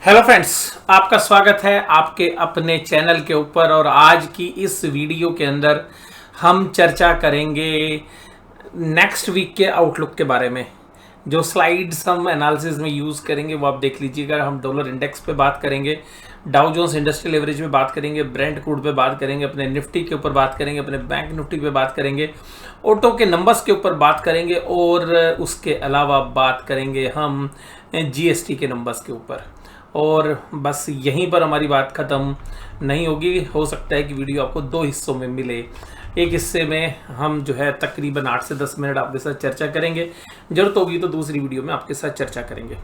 Hello friends, आपका स्वागत है आपके अपने चैनल के ऊपर। और आज की इस वीडियो के अंदर हम चर्चा करेंगे नेक्स्ट वीक के आउटलुक के बारे में। जो स्लाइड्स हम एनालिसिस में यूज़ करेंगे वो आप देख लीजिएगा। हम डॉलर इंडेक्स पे बात करेंगे, डाउ जोन्स इंडस्ट्रियल एवरेज पे बात करेंगे, ब्रेंट क्रूड पे बात करेंगे, अपने निफ्टी के ऊपर बात करेंगे, अपने बैंक निफ्टी पे बात करेंगे, ऑटो के नंबर्स के ऊपर बात करेंगे और उसके अलावा बात करेंगे हम जीएसटी के नंबर्स के ऊपर। और बस यहीं पर हमारी बात ख़त्म नहीं होगी। हो सकता है कि वीडियो आपको दो हिस्सों में मिले। एक हिस्से में हम जो है तकरीबन 8 से 10 मिनट आपके साथ चर्चा करेंगे, ज़रूरत होगी तो दूसरी वीडियो में आपके साथ चर्चा करेंगे।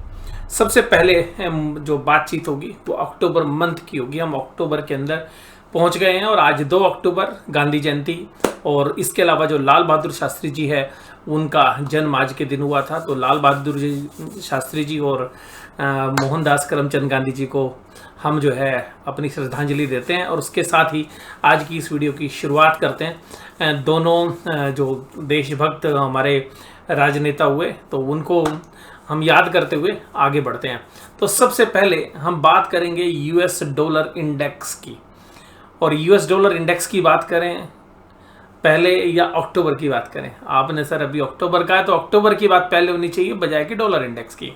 सबसे पहले जो बातचीत होगी वो अक्टूबर मंथ की होगी। हम अक्टूबर के अंदर पहुंच गए हैं और आज 2 अक्टूबर गांधी जयंती और इसके अलावा जो लाल बहादुर शास्त्री जी है उनका जन्म आज के दिन हुआ था। तो लाल बहादुर जी शास्त्री जी और मोहनदास करमचंद गांधी जी को हम जो है अपनी श्रद्धांजलि देते हैं और उसके साथ ही आज की इस वीडियो की शुरुआत करते हैं। दोनों जो देशभक्त हमारे राजनेता हुए तो उनको हम याद करते हुए आगे बढ़ते हैं। तो सबसे पहले हम बात करेंगे यूएस डॉलर इंडेक्स की। और यूएस डॉलर इंडेक्स की बात करें पहले या अक्टूबर की बात करें? आपने सर अभी अक्टूबर का है तो अक्टूबर की बात पहले होनी चाहिए बजाय कि डॉलर इंडेक्स की।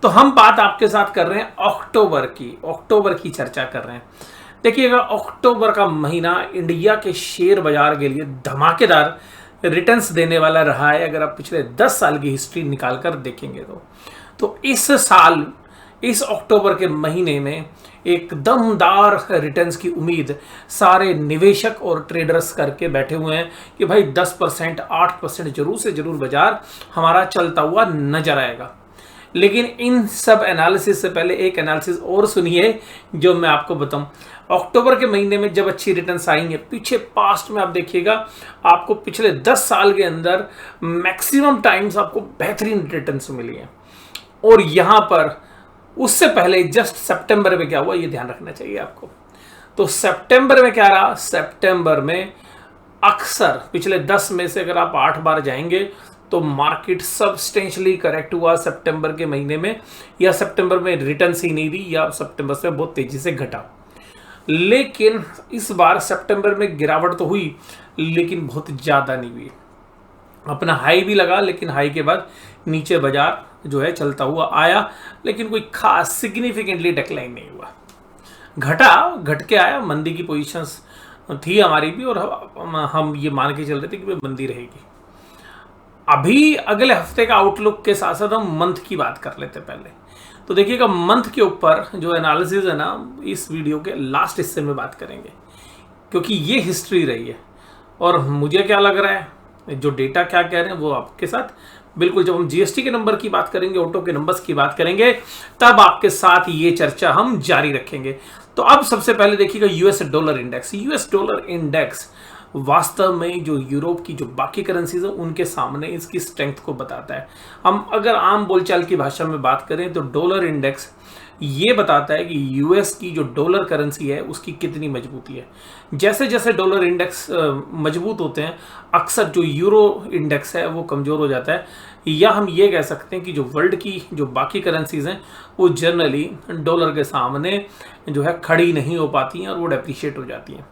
तो हम बात आपके साथ कर रहे हैं अक्टूबर की चर्चा कर रहे हैं। देखिएगा, अक्टूबर का महीना इंडिया के शेयर बाजार के लिए धमाकेदार रिटर्न्स देने वाला रहा है। अगर आप पिछले 10 साल की हिस्ट्री निकालकर देखेंगे तो इस साल इस अक्टूबर के महीने में एक दमदार रिटर्न्स की उम्मीद सारे निवेशक और ट्रेडर्स करके बैठे हुए हैं कि भाई 10% 8% जरूर से जरूर बाजार हमारा चलता हुआ नजर आएगा। लेकिन इन सब एनालिसिस से पहले एक एनालिसिस और सुनिए जो मैं आपको बताऊं। अक्टूबर के महीने में जब अच्छी रिटर्न्स आएंगे, पीछे पास्ट में आप देखिएगा, आपको पिछले 10 साल के अंदर मैक्सिमम टाइम्स आपको बेहतरीन रिटर्न्स मिली हैं। और यहां पर उससे पहले जस्ट सितंबर में क्या हुआ ये ध्यान रखना चाहिए आपको। तो सितंबर में क्या रहा? सितंबर में अक्सर पिछले 10 में से अगर आप 8 बार जाएंगे तो मार्केट सब्सटेंशियली करेक्ट हुआ सितंबर के महीने में, या सितंबर में रिटर्न्स ही नहीं दी, या सितंबर से बहुत तेजी से घटा। लेकिन इस बार सितंबर में गिरावट तो हुई लेकिन बहुत ज्यादा नहीं हुई। अपना हाई भी लगा लेकिन हाई के बाद नीचे बाजार जो है चलता हुआ आया, लेकिन कोई खास सिग्निफिकेंटली डिक्लाइन नहीं हुआ। घट के आया। मंदी की पोजीशंस थी हमारी भी और हम ये मान के चल रहे थे कि मंदी रहेगी। अभी अगले हफ्ते का आउटलुक के साथ साथ हम मंथ की बात कर लेते पहले। तो देखिएगा, मंथ के ऊपर जो एनालिसिस है ना, इस वीडियो के लास्ट हिस्से में बात करेंगे क्योंकि ये हिस्ट्री रही है। और मुझे क्या लग रहा है, जो डेटा क्या कह रहे हैं वो आपके साथ बिल्कुल, जब हम जीएसटी के नंबर की बात करेंगे, ऑटो के नंबर्स की बात करेंगे, तब आपके साथ ये चर्चा हम जारी रखेंगे। तो अब सबसे पहले देखिएगा US dollar index. US dollar index वास्तव में जो यूरोप की जो बाकी करेंसीज है उनके सामने इसकी स्ट्रेंथ को बताता है। हम अगर आम बोलचाल की भाषा में बात करें तो डॉलर इंडेक्स ये बताता है कि यूएस की जो डॉलर करेंसी है उसकी कितनी मजबूती है। जैसे जैसे डॉलर इंडेक्स मजबूत होते हैं, अक्सर जो यूरो इंडेक्स है वो कमज़ोर हो जाता है। या हम ये कह सकते हैं कि जो वर्ल्ड की जो बाकी करेंसीज हैं वो जनरली डॉलर के सामने जो है खड़ी नहीं हो पाती हैं और वो डेप्रिशिएट हो जाती हैं।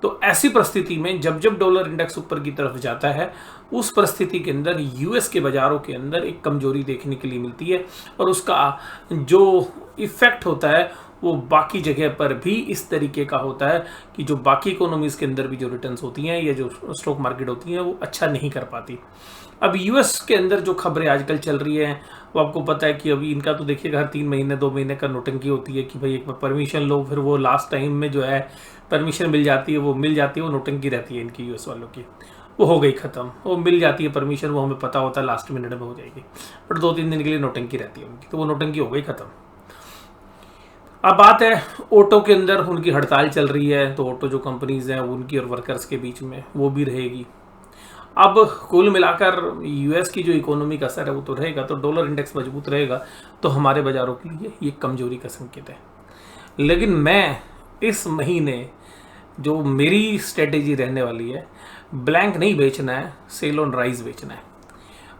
तो ऐसी परिस्थिति में जब जब डॉलर इंडेक्स ऊपर की तरफ जाता है, उस परिस्थिति के अंदर यूएस के बाजारों के अंदर एक कमजोरी देखने के लिए मिलती है और उसका जो इफेक्ट होता है वो बाकी जगह पर भी इस तरीके का होता है कि जो बाकी इकोनॉमीज के अंदर भी जो रिटर्न्स होती हैं या जो स्टॉक मार्केट होती हैं वो अच्छा नहीं कर पाती। अब यूएस के अंदर जो खबरें आजकल चल रही हैं वो आपको पता है कि अभी इनका तो देखिएगा हर 3 महीने 2 महीने का नोटंकी होती है कि भाई एक बार परमिशन लो, फिर वो लास्ट टाइम में जो है परमिशन मिल जाती है, वो नोटंकी रहती है इनकी यूएस वालों की। वो हो गई ख़त्म, वो मिल जाती है परमिशन, वो हमें पता होता है लास्ट मिनट में हो जाएगी, बट 2-3 दिन के लिए नोटंकी रहती है उनकी, तो वो नोटंकी हो गई ख़त्म। अब बात है ऑटो के अंदर, उनकी हड़ताल चल रही है तो ऑटो जो कंपनीज हैं उनकी और वर्कर्स के बीच में वो भी रहेगी। अब कुल मिलाकर यूएस की जो इकोनॉमी का असर है वो तो रहेगा, तो डॉलर इंडेक्स मजबूत रहेगा तो हमारे बाजारों के लिए ये कमजोरी का संकेत है। लेकिन मैं इस महीने जो मेरी स्ट्रेटेजी रहने वाली है, ब्लैंक नहीं बेचना है, सेल ऑन राइज बेचना है।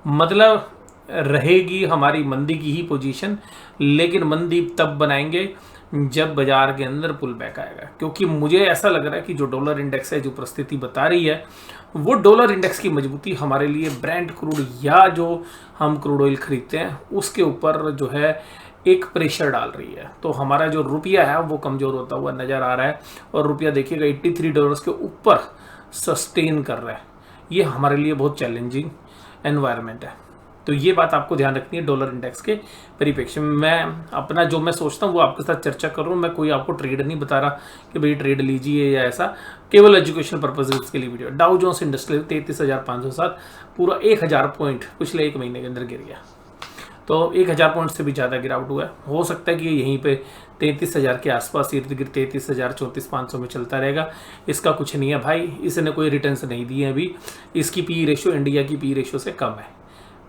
मतलब रहेगी हमारी मंदी की ही पोजीशन, लेकिन मंदी तब बनाएंगे जब बाजार के अंदर पुल बैक आएगा। क्योंकि मुझे ऐसा लग रहा है कि जो डॉलर इंडेक्स है, जो परिस्थिति बता रही है, वो डॉलर इंडेक्स की मजबूती हमारे लिए ब्रेंट क्रूड या जो हम क्रूड ऑयल खरीदते हैं उसके ऊपर जो है एक प्रेशर डाल रही है। तो हमारा जो रुपया है वो कमज़ोर होता हुआ नज़र आ रहा है, और रुपया देखिएगा $83 के ऊपर सस्टेन कर रहा है। ये हमारे लिए बहुत चैलेंजिंग एनवायरनमेंट है। तो ये बात आपको ध्यान रखनी है डॉलर इंडेक्स के परिप्रेक्ष्य में। मैं अपना जो मैं सोचता हूँ वो आपके साथ चर्चा कर रहा हूँ। मैं कोई आपको ट्रेड नहीं बता रहा कि भाई ट्रेड लीजिए या ऐसा, केवल एजुकेशन पर्पज के लिए वीडियो। डाउ जोन्स इंडस्ट्रियल 33,507, पूरा 1,000 पॉइंट पिछले एक महीने के अंदर गिर गया। तो 1,000 पॉइंट से भी ज़्यादा गिरावट हुआ है। हो सकता है कि यहीं पे 33,000 के आसपास इर्द गिर्द 33,000 34,500 में चलता रहेगा। इसका कुछ नहीं है भाई, इसने कोई रिटर्न्स नहीं दिए अभी। इसकी पी रेशो इंडिया की पी रेशो से कम है,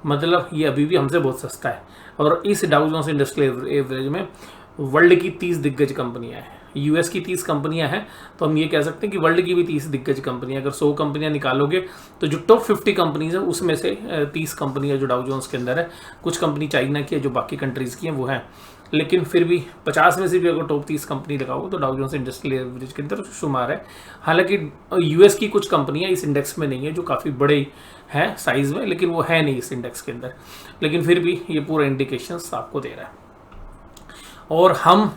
मतलब ये अभी भी हमसे बहुत सस्ता है। और इस डाउ जोन्स इंडस्ट्रियल एवरेज में वर्ल्ड की 30 दिग्गज कंपनियां हैं, यूएस की 30 कंपनियां हैं, तो हम ये कह सकते हैं कि वर्ल्ड की भी 30 दिग्गज कंपनियां। अगर 100 कंपनियां निकालोगे तो जो टॉप 50 कंपनीज है उसमें से 30 कंपनियां जो डाउ जोन्स के अंदर है। कुछ कंपनी चाइना की है, जो बाकी कंट्रीज की हैं वो हैं, लेकिन फिर भी 50 में से भी अगर टॉप 30 कंपनी लगाओगे तो डाउ जोन्स इंडस्ट्रियल एवरेज के अंदर शुमार है। हालांकि यूएस की कुछ कंपनियां इस इंडेक्स में नहीं है, जो काफ़ी बड़े हैं साइज में, लेकिन वो है नहीं इस इंडेक्स के अंदर। लेकिन फिर भी ये पूरा इंडिकेशंस आपको दे रहा है। और हम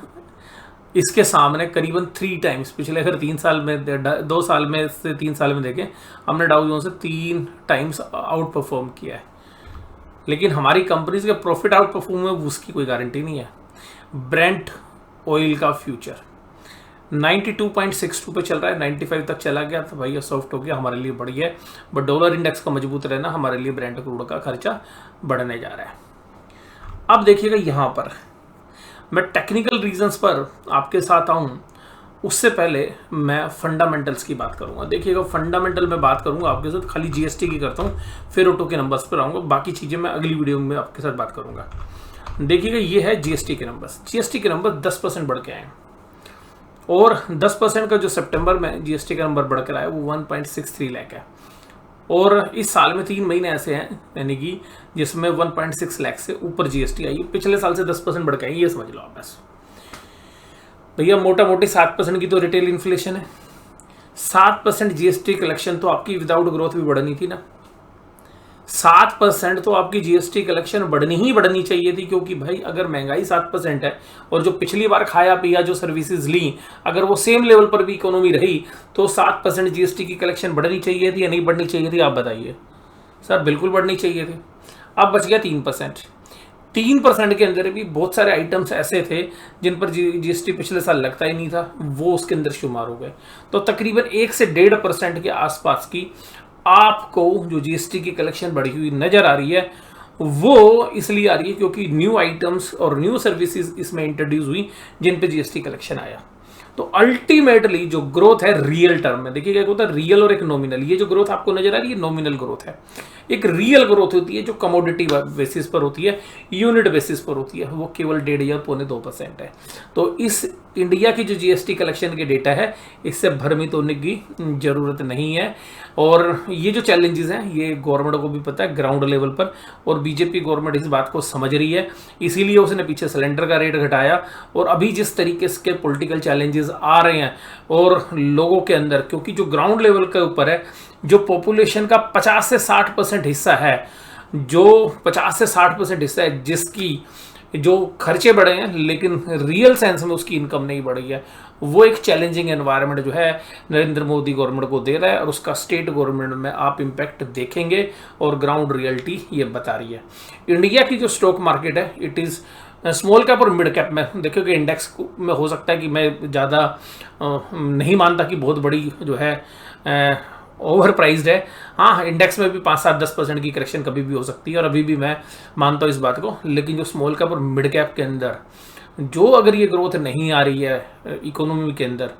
इसके सामने करीबन 3 टाइम्स पिछले अगर 3 साल में 2 साल में से 3 साल में देखें, हमने डाउ जोन्स से 3 टाइम्स आउट परफॉर्म किया है। लेकिन हमारी कंपनीज के प्रॉफिट आउट परफॉर्म है उसकी कोई गारंटी नहीं है। ब्रेंट ऑयल का फ्यूचर 92.62 पे चल रहा है, 95 तक चला गया तो भाई ये सॉफ्ट हो गया, हमारे लिए बढ़िया है। बट डॉलर इंडेक्स का मजबूत रहना हमारे लिए ब्रेंट क्रूड का खर्चा बढ़ने जा रहा है। अब देखिएगा यहाँ पर मैं टेक्निकल रीजंस पर आपके साथ आऊँ, उससे पहले मैं फंडामेंटल्स की बात करूंगा। देखिएगा फंडामेंटल में बात करूंगा आपके साथ, खाली जीएसटी की करता हूँ, फिर ऑटो के नंबर्स पर आऊँगा। बाकी चीज़ें मैं अगली वीडियो में आपके साथ बात करूंगा। देखिएगा ये है जीएसटी के नंबर्स। जीएसटी के नंबर 10% बढ़ के आए, और 10% का जो सितंबर में जीएसटी का नंबर बढ़कर आया वो 1.63 लाख है। और इस साल में 3 महीने ऐसे हैं यानी कि जिसमें 1.6 लाख से ऊपर जीएसटी आई। पिछले साल से 10% बढ़ के आई, ये समझ लो आप बस। भैया मोटा मोटी 7% की तो रिटेल इन्फ्लेशन है। 7% जीएसटी कलेक्शन तो आपकी विदाउट ग्रोथ भी बढ़नी थी ना। 7% तो आपकी जीएसटी कलेक्शन बढ़नी चाहिए थी, क्योंकि भाई अगर महंगाई 7% है और जो पिछली बार खाया पिया जो सर्विसेज ली, अगर वो सेम लेवल पर भी इकोनॉमी रही तो 7% जीएसटी की कलेक्शन बढ़नी चाहिए थी या नहीं बढ़नी चाहिए थी? आप बताइए सर। बिल्कुल बढ़नी चाहिए थी। अब बच गया 3%। 3% के अंदर भी बहुत सारे आइटम्स ऐसे थे जिन पर जीएसटी पिछले साल लगता ही नहीं था, वो उसके अंदर शुमार हो गए। तो तकरीबन 1 से 1.5% के आसपास की आपको जो जीएसटी की कलेक्शन बढ़ी हुई नजर आ रही है, वो इसलिए आ रही है क्योंकि न्यू आइटम्स और न्यू सर्विसेज इसमें इंट्रोड्यूस हुई जिन पे जीएसटी कलेक्शन आया। तो अल्टीमेटली जो ग्रोथ है रियल टर्म में, देखिए क्या होता है रियल और एक नॉमिनल। ये जो ग्रोथ आपको नजर आ रही है नॉमिनल ग्रोथ है। एक रियल ग्रोथ होती है जो कमोडिटी बेसिस पर होती है, यूनिट बेसिस पर होती है, वो केवल 1.5 या 1.25% है। तो इस इंडिया की जो जीएसटी कलेक्शन के डेटा है, इससे भ्रमित होने की जरूरत नहीं है। और ये जो चैलेंजेस हैं ये गवर्नमेंट को भी पता है ग्राउंड लेवल पर, और बीजेपी गवर्नमेंट इस बात को समझ रही है, इसीलिए उसने पीछे सिलेंडर का रेट घटाया। और अभी जिस तरीके के पॉलिटिकल चैलेंजेस आ रहे हैं और लोगों के अंदर, क्योंकि जो ग्राउंड लेवल के ऊपर है, जो पॉपुलेशन का 50 से 60% हिस्सा है, जो 50 से 60% हिस्सा है जिसकी जो खर्चे बढ़े हैं लेकिन रियल सेंस में उसकी इनकम नहीं बढ़ी है, वो एक चैलेंजिंग एनवायरनमेंट जो है नरेंद्र मोदी गवर्नमेंट को दे रहा है। और उसका स्टेट गवर्नमेंट में आप इम्पैक्ट देखेंगे और ग्राउंड रियलिटी ये बता रही है। इंडिया की जो स्टॉक मार्केट है इट इज़ स्मॉल कैप और मिड कैप में देखिए इंडेक्स में हो सकता है कि मैं ज़्यादा नहीं मानता कि बहुत बड़ी जो है ओवर प्राइज्ड है। हाँ, इंडेक्स में भी 5-7-10% की करेक्शन कभी भी हो सकती है, और अभी भी मैं मानता हूँ इस बात को। लेकिन जो स्मॉल कैप और मिड कैप के अंदर जो अगर ये ग्रोथ नहीं आ रही है इकोनॉमी के अंदर,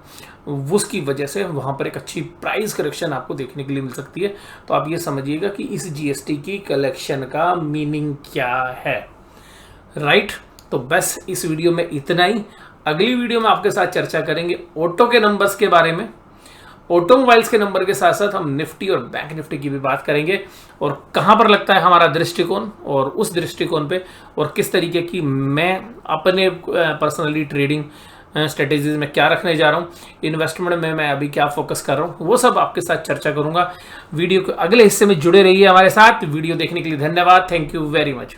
उसकी वजह से वहाँ पर एक अच्छी प्राइस करेक्शन आपको देखने के लिए मिल सकती है। तो आप ये समझिएगा कि इस जीएसटी की कलेक्शन का मीनिंग क्या है, राइट। तो बस इस वीडियो में इतना ही। अगली वीडियो में आपके साथ चर्चा करेंगे ऑटो के नंबर्स के बारे में, ऑटोमोबाइल्स के नंबर के साथ साथ हम निफ्टी और बैंक निफ्टी की भी बात करेंगे और कहां पर लगता है हमारा दृष्टिकोण और उस दृष्टिकोण पे और किस तरीके की मैं अपने पर्सनली ट्रेडिंग स्ट्रेटेजीज में क्या रखने जा रहा हूं, इन्वेस्टमेंट में मैं अभी क्या फोकस कर रहा हूं, वो सब आपके साथ चर्चा करूंगा। वीडियो के अगले हिस्से में जुड़े रहिए हमारे साथ। वीडियो देखने के लिए धन्यवाद। Thank you very much.